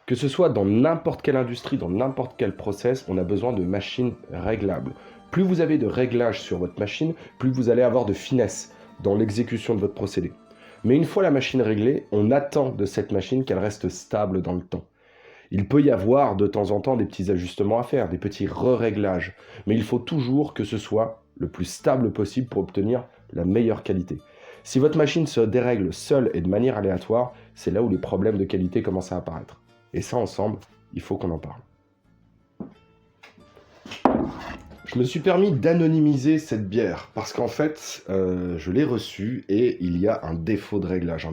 Que ce soit dans n'importe quelle industrie, dans n'importe quel process, on a besoin de machines réglables. Plus vous avez de réglages sur votre machine, plus vous allez avoir de finesse dans l'exécution de votre procédé. Mais une fois la machine réglée, on attend de cette machine qu'elle reste stable dans le temps. Il peut y avoir de temps en temps des petits ajustements à faire, des petits re-réglages, mais il faut toujours que ce soit le plus stable possible pour obtenir la meilleure qualité. Si votre machine se dérègle seule et de manière aléatoire, c'est là où les problèmes de qualité commencent à apparaître. Et ça, ensemble, il faut qu'on en parle. Je me suis permis d'anonymiser cette bière parce qu'en fait, je l'ai reçue et il y a un défaut de réglage au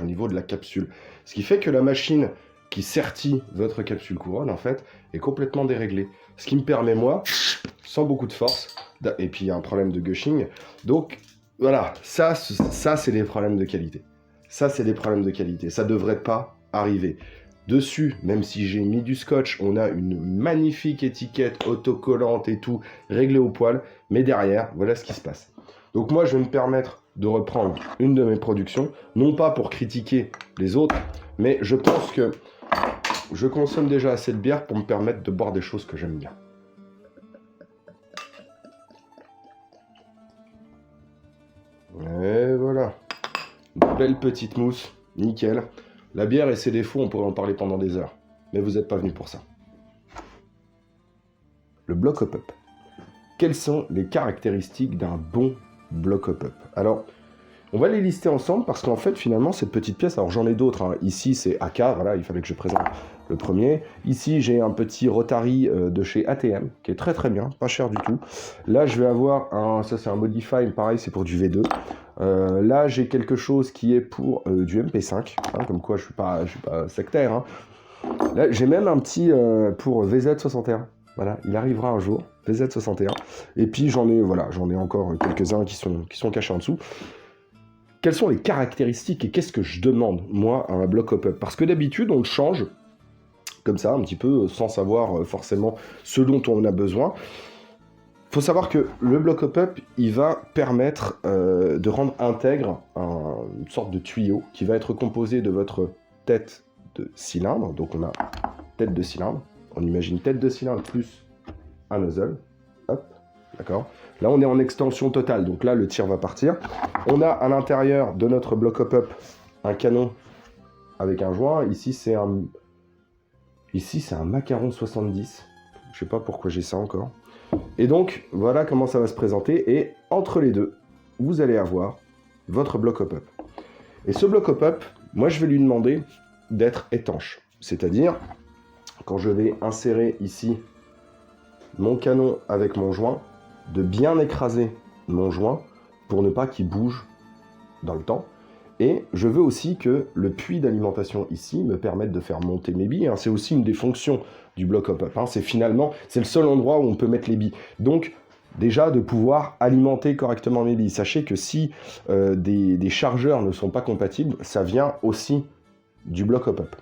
niveau de la capsule. Ce qui fait que la machine qui sertit votre capsule couronne, en fait, est complètement déréglée. Ce qui me permet, moi, sans beaucoup de force, et puis il y a un problème de gushing, donc voilà, ça c'est des problèmes de qualité. Ça, c'est des problèmes de qualité. Ça devrait pas arriver. Dessus, même si j'ai mis du scotch, on a une magnifique étiquette autocollante et tout, réglée au poil, mais derrière, voilà ce qui se passe. Donc moi, je vais me permettre de reprendre une de mes productions, non pas pour critiquer les autres, mais je pense que je consomme déjà assez de bière pour me permettre de boire des choses que j'aime bien. Et voilà. Une belle petite mousse, nickel. La bière et ses défauts, on pourrait en parler pendant des heures. Mais vous n'êtes pas venu pour ça. Le block hop-up. Quelles sont les caractéristiques d'un bon block hop-up? Alors, on va les lister ensemble parce qu'en fait, finalement, cette petite pièce, alors j'en ai d'autres, hein. Ici, c'est AK, voilà, il fallait que je présente le premier. Ici, j'ai un petit Rotary de chez ATM, qui est très très bien, pas cher du tout. Là, je vais avoir ça c'est un Modify, pareil, c'est pour du V2. Là, j'ai quelque chose qui est pour du MP5, hein, comme quoi je suis pas sectaire. Hein. Là, j'ai même un petit pour VZ61. Voilà, il arrivera un jour, VZ61. Et puis j'en ai encore quelques-uns qui sont cachés en dessous. Quelles sont les caractéristiques et qu'est-ce que je demande, moi, à un block hop-up? Parce que d'habitude, on le change comme ça, un petit peu, sans savoir forcément ce dont on a besoin. Il faut savoir que le block hop-up, il va permettre de rendre intègre une sorte de tuyau qui va être composé de votre tête de cylindre. Donc on a tête de cylindre, on imagine tête de cylindre plus un nozzle. Hop, d'accord. Là, on est en extension totale, donc là, le tir va partir. On a à l'intérieur de notre block hop-up un canon avec un joint. Ici, c'est un macaron 70. Je sais pas pourquoi j'ai ça encore. Et donc, voilà comment ça va se présenter. Et entre les deux, vous allez avoir votre block hop-up. Et ce block hop-up, moi, je vais lui demander d'être étanche. C'est-à-dire, quand je vais insérer ici mon canon avec mon joint, de bien écraser mon joint pour ne pas qu'il bouge dans le temps. Et je veux aussi que le puits d'alimentation ici me permette de faire monter mes billes. Hein. C'est aussi une des fonctions du block hop-up. Hein. C'est le seul endroit où on peut mettre les billes. Donc, déjà, de pouvoir alimenter correctement mes billes. Sachez que si des chargeurs ne sont pas compatibles, ça vient aussi du block hop-up.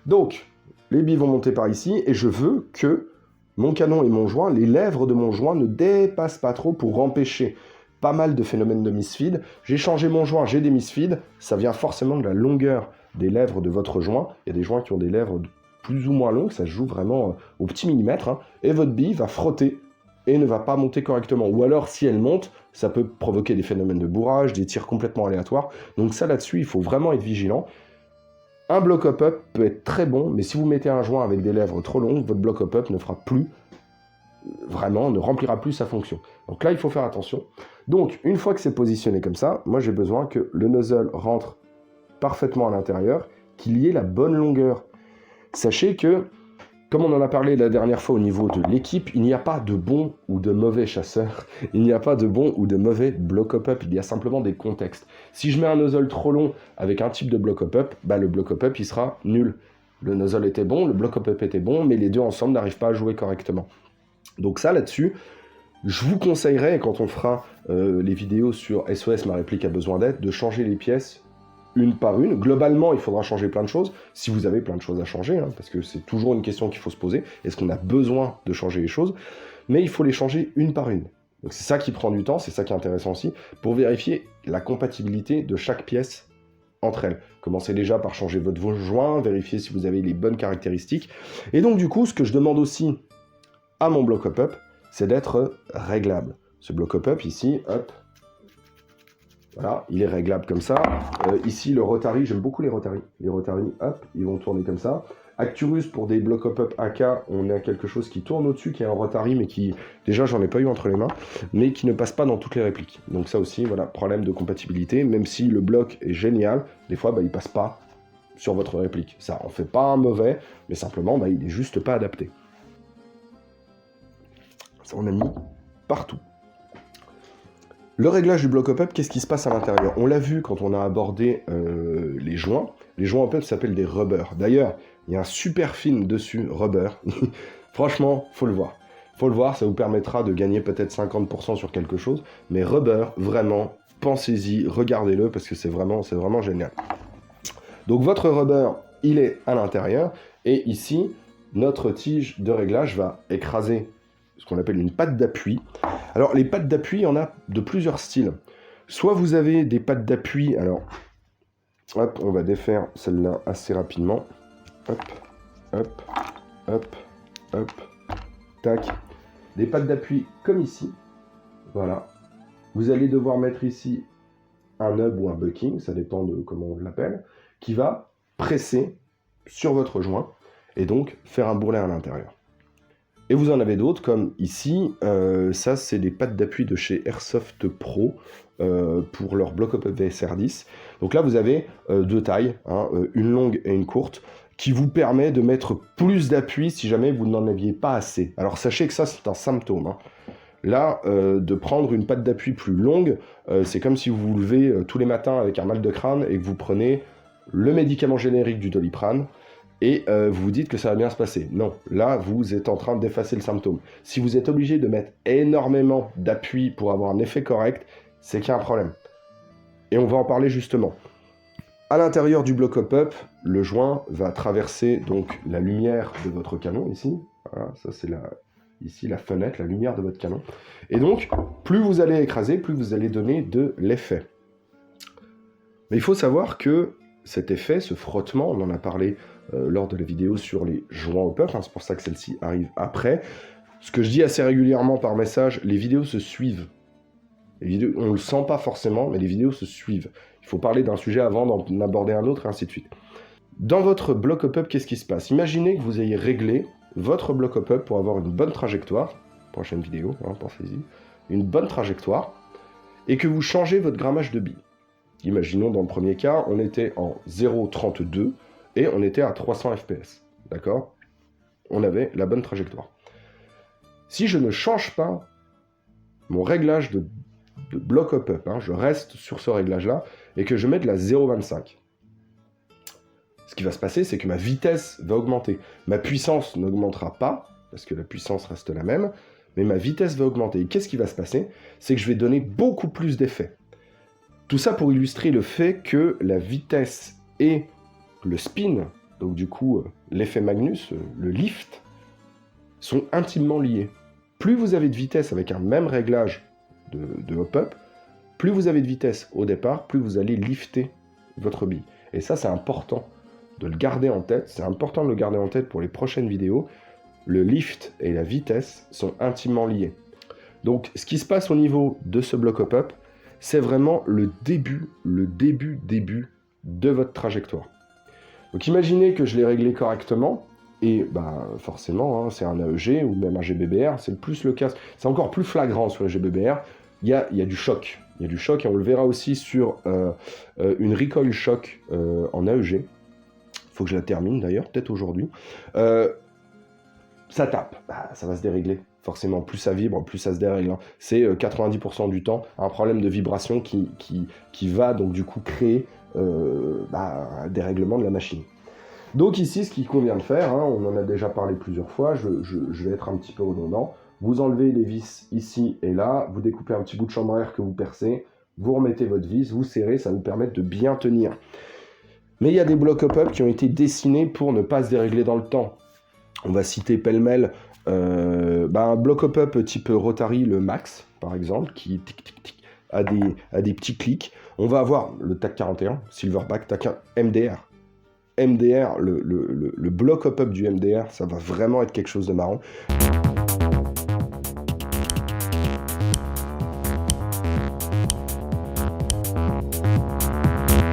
Donc, les billes vont monter par ici et je veux que mon canon et mon joint, les lèvres de mon joint ne dépassent pas trop pour empêcher pas mal de phénomènes de misfeed. J'ai changé mon joint, j'ai des misfeeds. Ça vient forcément de la longueur des lèvres de votre joint. Il y a des joints qui ont des lèvres plus ou moins longues, ça se joue vraiment au petit millimètre. Hein, et votre bille va frotter et ne va pas monter correctement. Ou alors, si elle monte, ça peut provoquer des phénomènes de bourrage, des tirs complètement aléatoires. Donc ça, là-dessus, il faut vraiment être vigilant. Un block hop-up peut être très bon, mais si vous mettez un joint avec des lèvres trop longues, votre block hop-up ne remplira plus sa fonction. Donc là, il faut faire attention. Donc, une fois que c'est positionné comme ça, moi j'ai besoin que le nozzle rentre parfaitement à l'intérieur, qu'il y ait la bonne longueur. Sachez que, comme on en a parlé la dernière fois au niveau de l'équipe, il n'y a pas de bon ou de mauvais chasseur, il n'y a pas de bon ou de mauvais block hop-up, il y a simplement des contextes. Si je mets un nozzle trop long avec un type de block hop-up, le block hop-up il sera nul. Le nozzle était bon, le block hop-up était bon, mais les deux ensemble n'arrivent pas à jouer correctement. Donc ça, là-dessus, je vous conseillerais, quand on fera les vidéos sur SOS, ma réplique a besoin d'aide, de changer les pièces une par une. Globalement, il faudra changer plein de choses, si vous avez plein de choses à changer, hein, parce que c'est toujours une question qu'il faut se poser. Est-ce qu'on a besoin de changer les choses? Mais il faut les changer une par une. Donc c'est ça qui prend du temps, c'est ça qui est intéressant aussi, pour vérifier la compatibilité de chaque pièce entre elles. Commencez déjà par changer votre joint, vérifiez si vous avez les bonnes caractéristiques. Et donc du coup, ce que je demande aussi à mon bloc hop-up, c'est d'être réglable. Ce bloc hop-up ici, hop, voilà, il est réglable comme ça. Ici, le Rotary, j'aime beaucoup les Rotary. Les Rotary, hop, ils vont tourner comme ça. Acturus, pour des blocs hop-up AK, on a quelque chose qui tourne au-dessus, qui est un Rotary, mais qui, déjà, j'en ai pas eu entre les mains, mais qui ne passe pas dans toutes les répliques. Donc ça aussi, voilà, problème de compatibilité. Même si le bloc est génial, des fois, bah, il passe pas sur votre réplique. Ça en fait pas un mauvais, mais simplement, bah, il est juste pas adapté. Ça, on a mis partout. Le réglage du bloc hop-up, qu'est-ce qui se passe à l'intérieur? On l'a vu quand on a abordé les joints. Les joints hop-up s'appellent des rubbers. D'ailleurs, il y a un super film dessus, Rubber. Franchement, faut le voir. Faut le voir, ça vous permettra de gagner peut-être 50% sur quelque chose. Mais Rubber, vraiment, pensez-y, regardez-le, parce que c'est vraiment génial. Donc votre rubber, il est à l'intérieur. Et ici, notre tige de réglage va écraser ce qu'on appelle une patte d'appui. Alors, les pattes d'appui, il y en a de plusieurs styles. Soit vous avez des pattes d'appui, alors, hop, on va défaire celle-là assez rapidement. Hop, hop, hop, hop, tac. Des pattes d'appui comme ici. Voilà. Vous allez devoir mettre ici un hub ou un bucking, ça dépend de comment on l'appelle, qui va presser sur votre joint et donc faire un bourrelet à l'intérieur. Et vous en avez d'autres, comme ici, ça c'est des pattes d'appui de chez Airsoft Pro pour leur bloc hop-up VSR10. Donc là vous avez deux tailles, hein, une longue et une courte, qui vous permet de mettre plus d'appui si jamais vous n'en aviez pas assez. Alors sachez que ça c'est un symptôme. Hein. Là, de prendre une patte d'appui plus longue, c'est comme si vous vous levez tous les matins avec un mal de crâne et que vous prenez le médicament générique du Doliprane, et vous vous dites que ça va bien se passer. Non, là, vous êtes en train d'effacer le symptôme. Si vous êtes obligé de mettre énormément d'appui pour avoir un effet correct, c'est qu'il y a un problème. Et on va en parler justement. À l'intérieur du bloc hop-up, le joint va traverser donc la lumière de votre canon, ici. Voilà, ça c'est ici la fenêtre, la lumière de votre canon. Et donc, plus vous allez écraser, plus vous allez donner de l'effet. Mais il faut savoir que cet effet, ce frottement, on en a parlé lors de la vidéo sur les joints hop-up, hein, c'est pour ça que celle-ci arrive après. Ce que je dis assez régulièrement par message, les vidéos se suivent. Les vidéos, on ne le sent pas forcément, mais les vidéos se suivent. Il faut parler d'un sujet avant d'en aborder un autre, et ainsi de suite. Dans votre bloc hop-up, qu'est-ce qui se passe? Imaginez que vous ayez réglé votre bloc hop-up pour avoir une bonne trajectoire. Prochaine vidéo, hein, pensez-y. Une bonne trajectoire. Et que vous changez votre grammage de billes. Imaginons dans le premier cas, on était en 0,32 et on était à 300 fps. D'accord? On avait la bonne trajectoire. Si je ne change pas mon réglage de bloc hop-up, hein, je reste sur ce réglage-là, et que je mette la 0,25. Ce qui va se passer, c'est que ma vitesse va augmenter. Ma puissance n'augmentera pas, parce que la puissance reste la même, mais ma vitesse va augmenter. Et qu'est-ce qui va se passer? C'est que je vais donner beaucoup plus d'effets. Tout ça pour illustrer le fait que la vitesse et le spin, donc du coup l'effet Magnus, le lift, sont intimement liés. Plus vous avez de vitesse avec un même réglage de hop-up, plus vous avez de vitesse au départ, plus vous allez lifter votre bille. Et ça, c'est important de le garder en tête. C'est important de le garder en tête pour les prochaines vidéos. Le lift et la vitesse sont intimement liés. Donc, ce qui se passe au niveau de ce bloc hop-up, c'est vraiment le début de votre trajectoire. Donc, imaginez que je l'ai réglé correctement. Et bah, forcément, hein, c'est un AEG ou même un GBBR, c'est plus le cas. C'est encore plus flagrant sur le GBBR. Il y a du choc. Il y a du choc et on le verra aussi sur une recoil shock en AEG. Il faut que je la termine d'ailleurs, peut-être aujourd'hui. Ça tape, bah, ça va se dérégler. Forcément, plus ça vibre, plus ça se dérègle. Hein. C'est 90% du temps un problème de vibration qui va donc du coup créer un dérèglement de la machine. Donc ici, ce qu'il convient de faire, hein, on en a déjà parlé plusieurs fois, je vais être un petit peu redondant. Vous enlevez les vis ici et là, vous découpez un petit bout de chambre à air que vous percez, vous remettez votre vis, vous serrez, ça vous permet de bien tenir. Mais il y a des blocs hop-up qui ont été dessinés pour ne pas se dérégler dans le temps. On va citer pêle-mêle un bloc hop-up type Rotary, le Max, par exemple, qui a des petits clics. On va avoir le TAC 41, Silverback, TAC MDR. MDR, le block hop-up du MDR, ça va vraiment être quelque chose de marrant.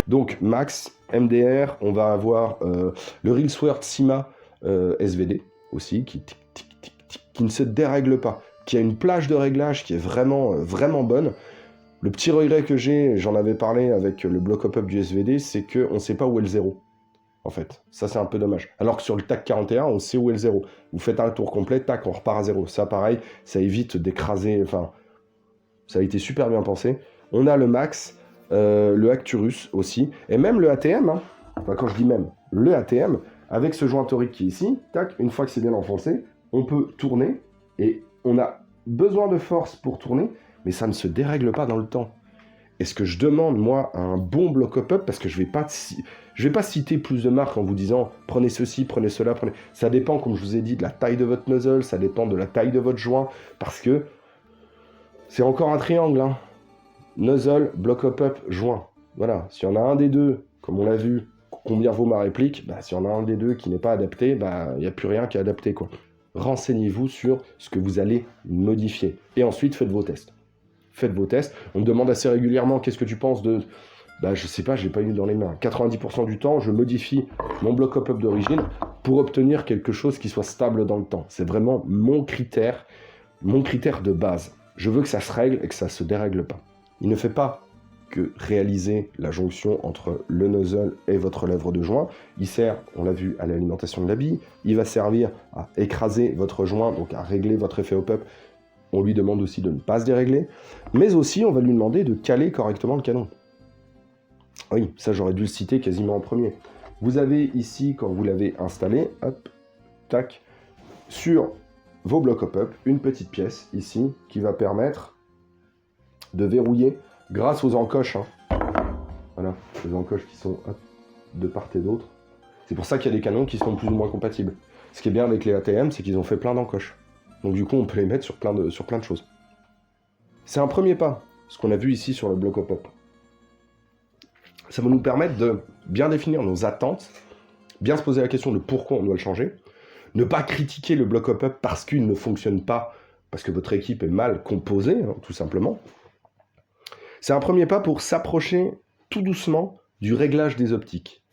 Donc max, MDR, on va avoir le Reelsword Sima SVD aussi, qui ne se dérègle pas, qui a une plage de réglage qui est vraiment, vraiment bonne. Le petit regret que j'ai, j'en avais parlé avec le block hop-up du SVD, c'est qu'on ne sait pas où est le 0. En fait, ça c'est un peu dommage. Alors que sur le TAC 41, on sait où est le 0. Vous faites un tour complet, tac, on repart à 0. Ça pareil, ça évite d'écraser, enfin, ça a été super bien pensé. On a le max, le Acturus aussi, et même le ATM, hein. Enfin quand je dis même, le ATM, avec ce joint torique qui est ici, tac, une fois que c'est bien enfoncé, on peut tourner, et on a besoin de force pour tourner, mais ça ne se dérègle pas dans le temps. Et ce que je demande, moi, à un bon block hop-up, parce que je vais pas citer plus de marques en vous disant prenez ceci, prenez cela, prenez... Ça dépend, comme je vous ai dit, de la taille de votre nozzle, ça dépend de la taille de votre joint, parce que c'est encore un triangle, hein. Nozzle, block hop-up, joint. Voilà, s'il y en a un des deux, comme on l'a vu, combien vaut ma réplique, bah, s'il y en a un des deux qui n'est pas adapté, bah, il n'y a plus rien qui est adapté, quoi. Renseignez-vous sur ce que vous allez modifier. Et ensuite, faites vos tests. Faites vos tests. On me demande assez régulièrement qu'est-ce que tu penses de... Bah, je sais pas, je l'ai pas eu dans les mains. 90% du temps, je modifie mon block hop-up d'origine pour obtenir quelque chose qui soit stable dans le temps. C'est vraiment mon critère de base. Je veux que ça se règle et que ça se dérègle pas. Il ne fait pas que réaliser la jonction entre le nozzle et votre lèvre de joint. Il sert, on l'a vu, à l'alimentation de la bille. Il va servir à écraser votre joint, donc à régler votre effet hop-up. On lui demande aussi de ne pas se dérégler. Mais aussi, on va lui demander de caler correctement le canon. Oui, ça j'aurais dû le citer quasiment en premier. Vous avez ici, quand vous l'avez installé, hop, tac, sur vos blocs hop-up, une petite pièce ici qui va permettre de verrouiller grâce aux encoches. Hein. Voilà, les encoches qui sont hop, de part et d'autre. C'est pour ça qu'il y a des canons qui sont plus ou moins compatibles. Ce qui est bien avec les ATM, c'est qu'ils ont fait plein d'encoches. Donc du coup, on peut les mettre sur plein de choses. C'est un premier pas, ce qu'on a vu ici sur le bloc hop-up. Ça va nous permettre de bien définir nos attentes, bien se poser la question de pourquoi on doit le changer, ne pas critiquer le bloc hop-up parce qu'il ne fonctionne pas, parce que votre équipe est mal composée, hein, tout simplement. C'est un premier pas pour s'approcher tout doucement du réglage des optiques.